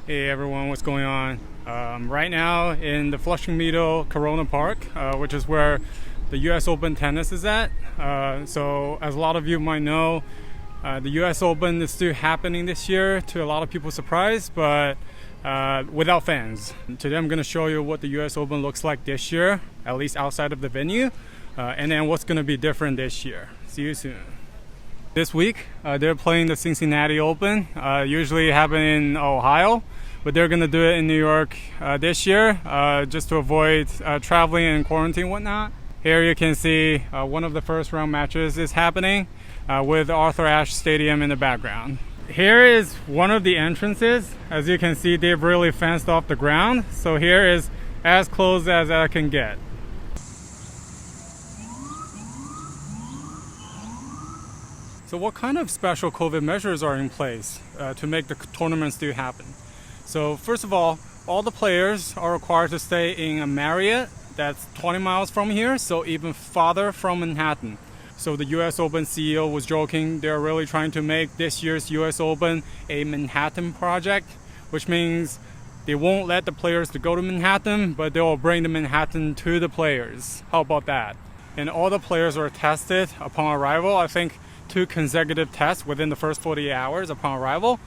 Hey everyone, what's going on? Right now in the Flushing Meadow Corona Park, which is where the US Open tennis is at. So as a lot of you might know, the US Open is still happening this year, to a lot of people's surprise, but without fans. Today I'm going to show you what the US Open looks like this year, at least outside of the venue, and then what's going to be different this year. See you soon. This week, they're playing the Cincinnati Open, usually happen in Ohio, but they're going to do it in New York this year, just to avoid traveling and quarantine and whatnot. Here you can see one of the first round matches is happening with Arthur Ashe Stadium in the background. Here is one of the entrances. As you can see, they've really fenced off the ground, so here is as close as I can get. So what kind of special COVID measures are in place to make the tournament still happen? So first of all the players are required to stay in a Marriott that's 20 miles from here, so even farther from Manhattan. So the US Open CEO was joking, they're really trying to make this year's US Open a Manhattan project, which means they won't let the players to go to Manhattan, but they will bring the Manhattan to the players. How about that? And all the players are tested upon arrival. I think 2 consecutive tests within the first 48 hours upon arrival,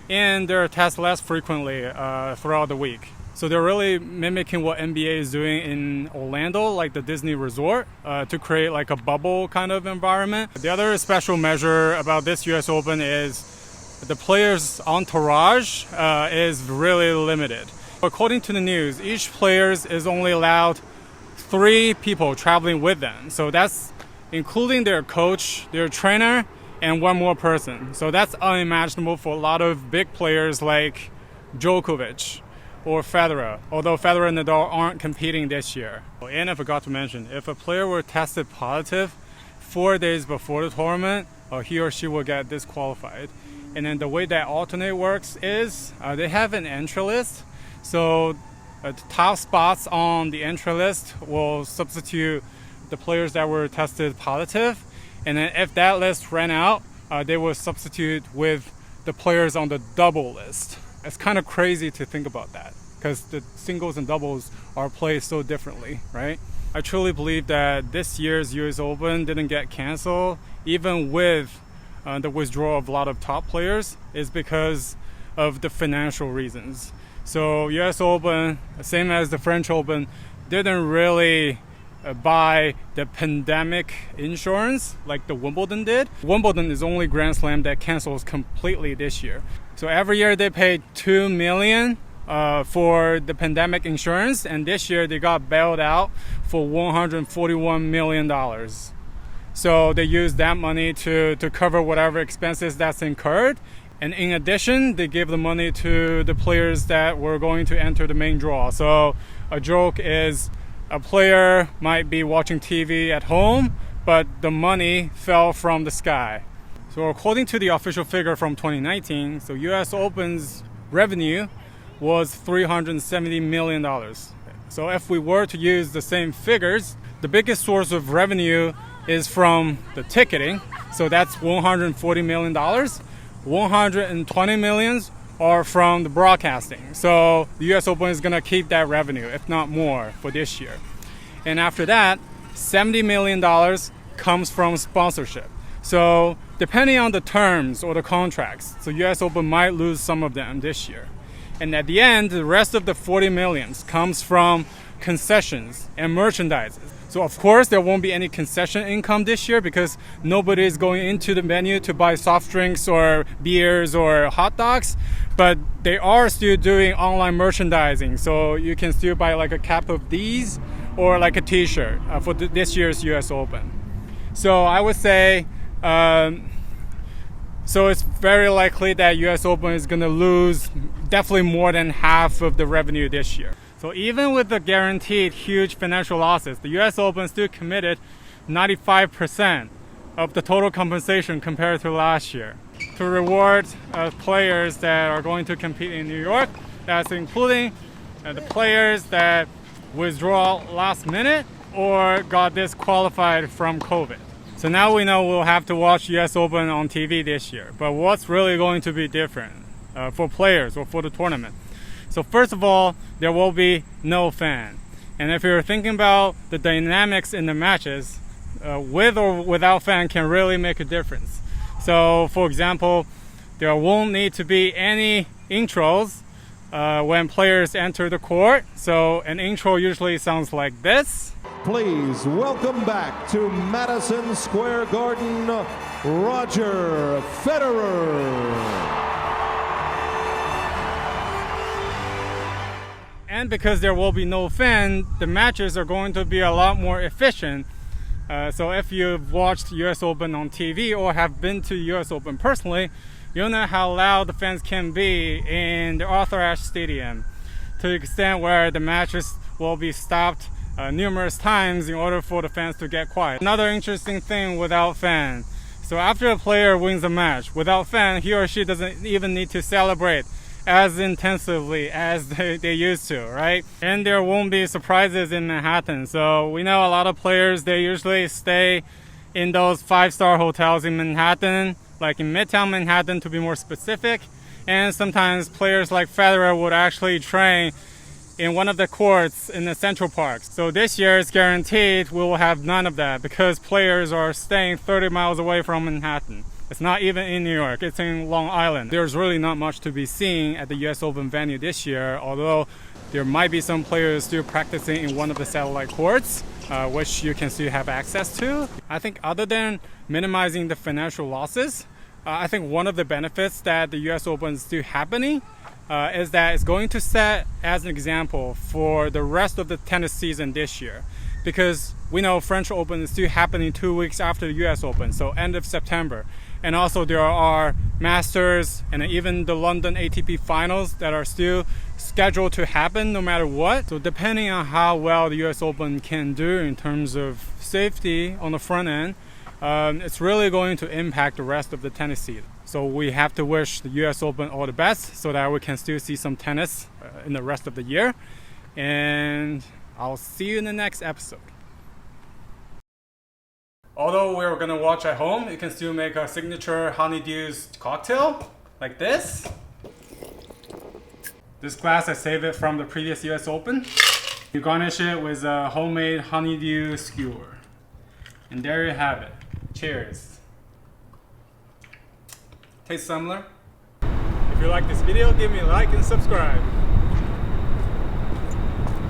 and they're tested less frequently throughout the week. So they're really mimicking what NBA is doing in Orlando, like the Disney Resort, to create like a bubble kind of environment. The other special measure about this US Open is the players' entourage is really limited. According to the news, each player is only allowed 3 people traveling with them. So that's including their coach, their trainer, and one more person. So that's unimaginable for a lot of big players like Djokovic or Federer, although Federer and Nadal aren't competing this year. And I forgot to mention, if a player were tested positive 4 days before the tournament, he or she will get disqualified. And then the way that alternate works is they have an entry list. So the top spots on the entry list will substitute the players that were tested positive, and then if that list ran out, they will substitute with the players on the double list. It's kind of crazy to think about that, because the singles and doubles are played so differently, right? I truly believe that this year's US Open didn't get canceled, even with the withdrawal of a lot of top players, is because of the financial reasons. So US Open, same as the French Open, didn't really buy the pandemic insurance like the Wimbledon did. Wimbledon is the only Grand Slam that cancels completely this year. So every year they paid $2 million for the pandemic insurance, and this year they got bailed out for $141 million. So they used that money to cover whatever expenses that's incurred. And in addition, they gave the money to the players that were going to enter the main draw. So a joke is, a player might be watching TV at home, but the money fell from the sky. So according to the official figure from 2019, so US Open's revenue was $370 million. So if we were to use the same figures, the biggest source of revenue is from the ticketing. So that's $140 million. 120 millions are from the broadcasting. So the US Open is going to keep that revenue, if not more, for this year. And after that, $70 million comes from sponsorship. So depending on the terms or the contracts, so US Open might lose some of them this year. And at the end, the rest of the 40 millions comes from concessions and merchandise. So of course there won't be any concession income this year because nobody is going into the venue to buy soft drinks or beers or hot dogs, but they are still doing online merchandising. So you can still buy like a cap of these or like a t-shirt for this year's US Open. So I would say, so it's very likely that US Open is going to lose definitely more than half of the revenue this year. So even with the guaranteed huge financial losses, the US Open still committed 95% of the total compensation compared to last year to reward players that are going to compete in New York. That's including the players that withdraw last minute or got disqualified from COVID. So now we know we'll have to watch US Open on TV this year. But what's really going to be different for players or for the tournament? So first of all, there will be no fan. And if you're thinking about the dynamics in the matches, with or without fan can really make a difference. So for example, there won't need to be any intros when players enter the court. So an intro usually sounds like this. Please welcome back to Madison Square Garden, Roger Federer. And because there will be no fan, the matches are going to be a lot more efficient. So if you've watched US Open on TV or have been to US Open personally, you'll know how loud the fans can be in the Arthur Ashe Stadium, to the extent where the matches will be stopped numerous times in order for the fans to get quiet. Another interesting thing without fan. So after a player wins a match, without fan, he or she doesn't even need to celebrate as intensively as they used to, right? And there won't be surprises in Manhattan. So we know a lot of players, they usually stay in those 5-star hotels in Manhattan, like in Midtown Manhattan to be more specific. And sometimes players like Federer would actually train in one of the courts in the Central Park. So this year it's guaranteed we will have none of that because players are staying 30 miles away from Manhattan. It's not even in New York, it's in Long Island. There's really not much to be seen at the US Open venue this year, although there might be some players still practicing in one of the satellite courts, which you can still have access to. I think other than minimizing the financial losses, I think one of the benefits that the US Open is still happening is that it's going to set as an example for the rest of the tennis season this year. Because we know French Open is still happening 2 weeks after the US Open, so end of September. And also there are Masters and even the London ATP finals that are still scheduled to happen no matter what. So depending on how well the US Open can do in terms of safety on the front end, it's really going to impact the rest of the tennis season. So we have to wish the US Open all the best so that we can still see some tennis in the rest of the year. And I'll see you in the next episode. Although we're gonna watch at home, you can still make a signature honeydews cocktail like this. This glass, I saved it from the previous US Open. You garnish it with a homemade honeydew skewer. And there you have it. Cheers. Tastes similar. If you like this video, give me a like and subscribe.